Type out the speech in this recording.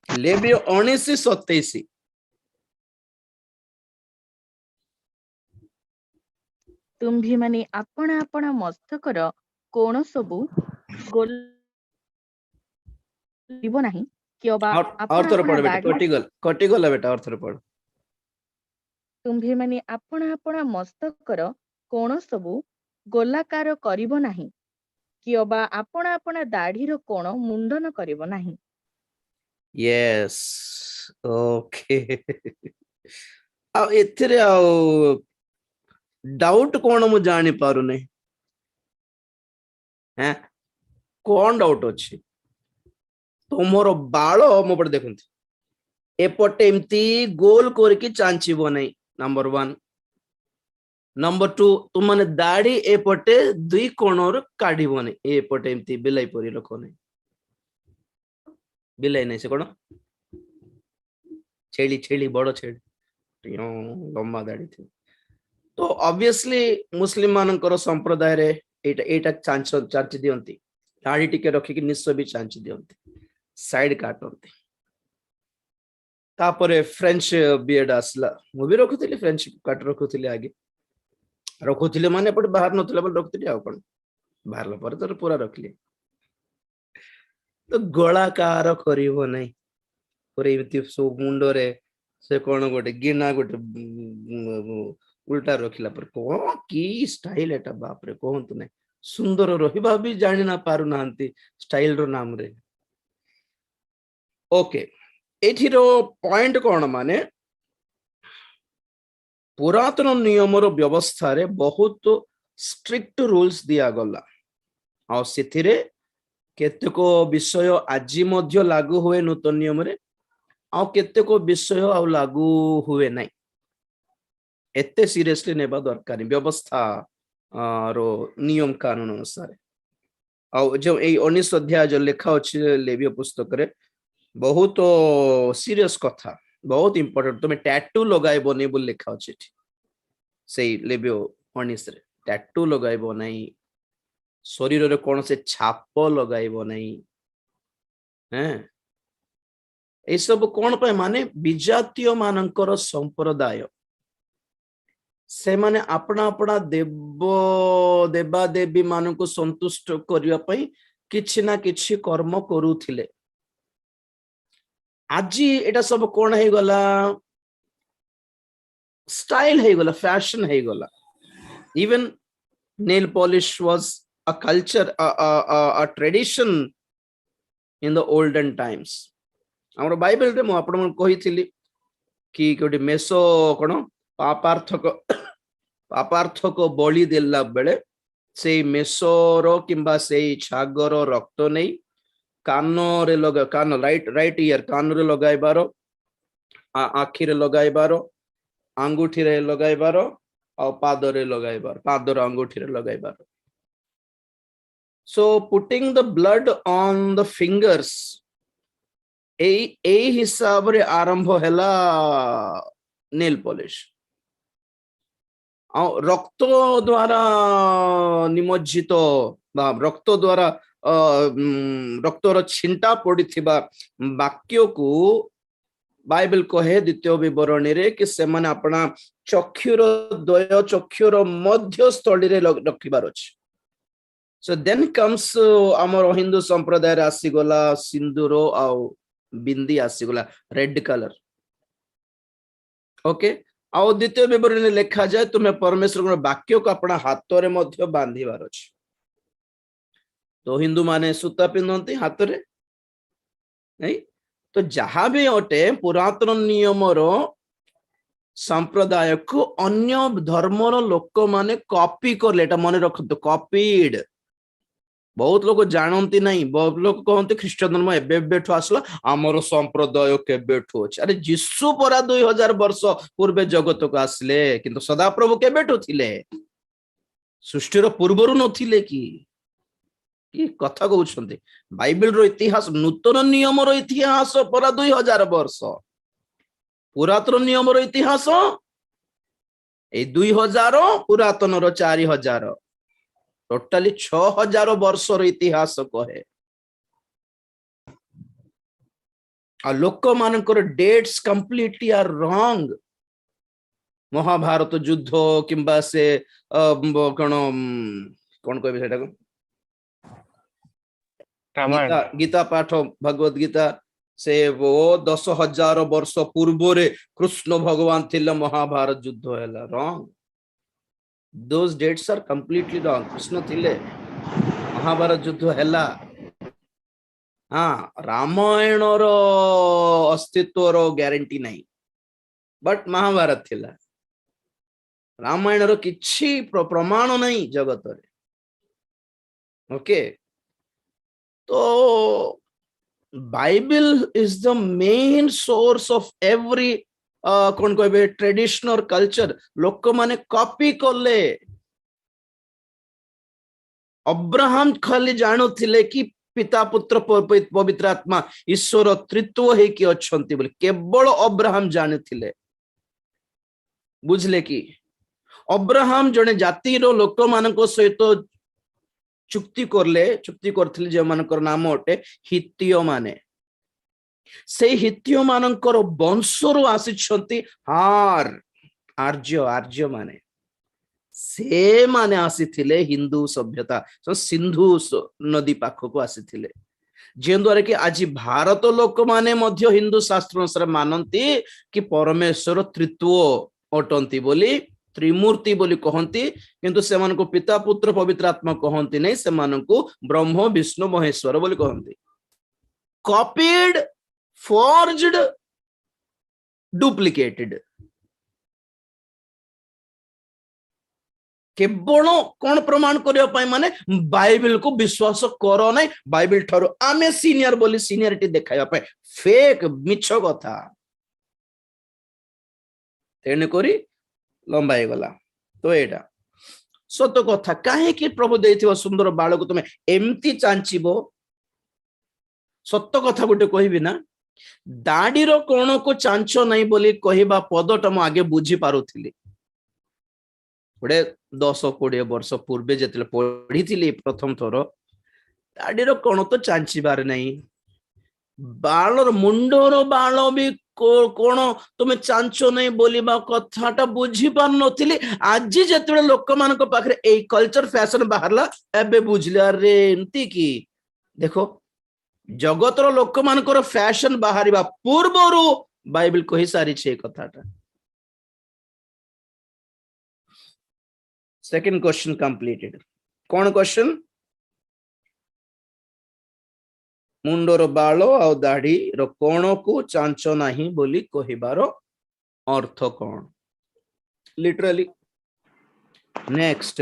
लेविय 19:27 तुम्भी माने आपण आपण मस्तकर कोण सबु गोलिब नाही कि अबा और थोड़ा आपण पढ़ बेटा, दाढ़ी कटिगला बेटा, और थोड़ा पढ़। तुम्भी माने आपण मस्तकर कोण सबु गोलाकार करिब नाही कि अबा आपण दाढ़ीर कोण मुंडन करिब नाही। Yes, okay. आ एथिरे आ डाउट कोन मु जानि पारु नै हैं, कोन डाउट अछि तुमर बाळ मो पटे देखंती एपटे एमती गोल करके चांचिबो नै, नंबर 1। नंबर 2, तुम माने दाढ़ी एपटे दुई कोणर काढिबो नै, एपटे एमती बिलाई परी रखो नै, बिलाई नै से कोन छेली छेली बड़ छेली लंबा दाढ़ी थी। तो ऑब्वियसली मुस्लिम मानकर संप्रदाय रे एटा एटा चांची दियंती, दाढ़ी टिके रखी कि निश्चय भी चांची दियंती, साइड काटंती। तापरे फ्रेंच बियर्ड आसला, मु भी रखुथिली फ्रेंच काट रखुथिली, आगे रखुथिली माने पट बाहर नथिला बल रखुथिली, आ कोन बाहरला पर तो पूरा रखली। तो गोलाकार करिवो नै, पुरे इति सो मुंडो रे से कोन गोटे गिना गोटे उल्टा रखिला पर कोन की स्टाइल एटा, बाप रे कहंतु नै, सुंदर रहिबा भी जानि ना पारु नांती स्टाइल रो नाम रे। ओके, एथिरो पॉइंट कोन माने पुरातन नियम रो व्यवस्था रे बहुत स्ट्रिक्ट रूल्स दिया गला, आ सेथिरे केतेको विषय आजि मध्य लागू हुए नूतन नियम रे, आ केतेको विषय आ लागू हुए नै। एते सीरियसली नेबा दरकार व्यवस्था रो नियम कानून अनुसार। आ जो ए 19 अध्याय जो लेखा अछि लेविय पुस्तक रे, बहुत सीरियस कथा, बहुत इंपोर्टेंट। तुम टैटू लगाइबो नै बोल लेखा अछि, सेई लेविय 19 रे टैटू लगाइबो नै, शरीर रे कोन से छाप लगाइबो नै, हैं ए सब कोन पे माने विजातीय मानकर संप्रदाय से माने अपना अपना देवा देवी मान को संतुष्ट करिया पई किछि ना किछि कर्म करूथिले। आजी एटा सब कोन हे गला, स्टाइल हे गला, फैशन हे गला। Even nail polish was a culture, a tradition in the olden times। हमर बाइबल रे मो आपण मन कहिथिली कि कोडी मेसो कोन पापार्थक बलि देला बेले से मेसोर किंबा से छागर रक्त नै कान रे लगा, कान राइट ईयर कान रे लगाइबार, आखि रे लगाइबार, अंगूठी रे लगाइबार, आ पाद रे लगाइबार, पादर अंगूठी रे लगाइबार। So putting the blood on the fingers ए हिसाब रे आरंभ हैला नेल पॉलिश। रक्त द्वारा निमज्जित बा रक्त द्वारा रक्तर छिंटा पड़िथिबा वाक्य को बाइबल कहे द्वितीय विवरणी रे कि से माने अपना चक्षुर द्वय चक्षुर मध्य स्थली रे रखिबार अछि। सो देन कम्स हमर हिंदू संप्रदाय रे आसी गला सिंदूर आ बिंदी आसी गला रेड कलर। ओके, आ द्वितीय विवरणी लिखा जाए तुम्हें परमेश्वर वाक्य को अपना हाथ रे मध्य बांधिबार अछि। तो हिंदू माने सूता पिंधती हाथ रे नहीं, तो जहां भी अटे पुरातन नियम रो संप्रदाय को अन्य धर्मर लोक माने कॉपी करले, एटा मन रखतो, कॉपीड। बहुत लोग जानती नहीं, बहुत लोग कहते ख्रीष्ट धर्म एबेठू आसला, आमर संप्रदाय केबेठू अछि। अरे जिसु परा 2000 वर्ष पूर्वे जगत को आसले, किंतु सदाप्रभु केबेठू थिले, सृष्टिर पूर्वरु नथिले कि कथा कहउछन्ते। बाइबल रो इतिहास, नूतन नियम रो इतिहास परा 2000 वर्ष, पुरातन नियम रो इतिहास ए 2000, पुरातन रो 4000, टोटाली 6000 वर्ष रो इतिहास कहे। आ लोक मानकर dates completely are wrong Mahabharata युद्ध किंबा से कौन कहबे सेटा को रामायण गीता गीता पाठ भगवत गीता से वो 10,000 वर्ष पूर्व रे कृष्ण भगवान थिले महाभारत युद्ध हैला wrong those dates are completely wrong Krishna थिले महाभारत युद्ध हैला हाँ रामायण रो अस्तित्व रो ग्यारंटी नहीं बट महाभारत थिला रामायण रो किछि प्रमाण नहीं जगत रे ओके तो Bible is the main source of every कौन कहबे ट्रेडिशनल कल्चर लोक माने कॉपी करले अब्राहम खाली जानु थिले कि पिता पुत्र पवित्र आत्मा ईश्वर त्रित्व है कि अछंती बोले केवल अब्राहम जानु थिले बुझले कि अब्राहम जने जाति रो लोक मानको सहित चुक्ति करथिले जे मानकर नाम अटे हित्तिय माने से हित्तिय मानकर वंशरु आसिछंती हार आर्य माने से माने आसीथिले हिंदू सभ्यता तो सिंधु नदी पाखक आसीथिले जे द्वारा कि आज भारत लोक माने मध्य हिंदू शास्त्र अनुसार मानती कि परमेश्वर त्रित्व अटंती बोली त्रिमूर्ति बोली कहंती किंतु से मानको पिता पुत्र पवित्र आत्मा कहंती नहीं से मानको ब्रह्म विष्णु महेश्वर बोली कहंती कॉपीड फॉर्ज्ड डुप्लिकेटेड केवल कौन प्रमाण करने माने बाइबल को विश्वास करो नहीं बाइबल ठारो आमे सीनियर बोली सीनियरिटी देखाइबा पे फेक मिछ कथा तेने करी लंबाई गला तो एटा सत कथा काहे कि प्रभु देथिबा सुंदर बाळ को तुमे एम्ति चांचिबो सत्य कथा गोटे कहबी ना दाढ़ी रो कोण को चांच नहीं बोली कहबा पदटा म आगे बुझी पारुथिली गोटे 10-20 वर्ष पूर्वे जेतले पढ़ी प्रथम थर दाढ़ीर कोण तो चांचिबार नहीं बालर मुंडर बाल भी कोण तुम चांच नहीं बोलिबा कथाटा बुझी पार नथिली आज जेतले लोक मानक पाखरे ए कल्चर फैशन बाहरला एबे बुझले अरे एंती की देखो जगतर लोक मानकर फैशन बाहरिबा पूर्वरु बाइबल कहि सारी छे कथाटा सेकंड क्वेश्चन कंप्लीटेड कौन क्वेश्चन मुंडर बाल आ दाढ़ी रो कोण को चांच नाही बोली कहिबार अर्थ कौन लिटरली नेक्स्ट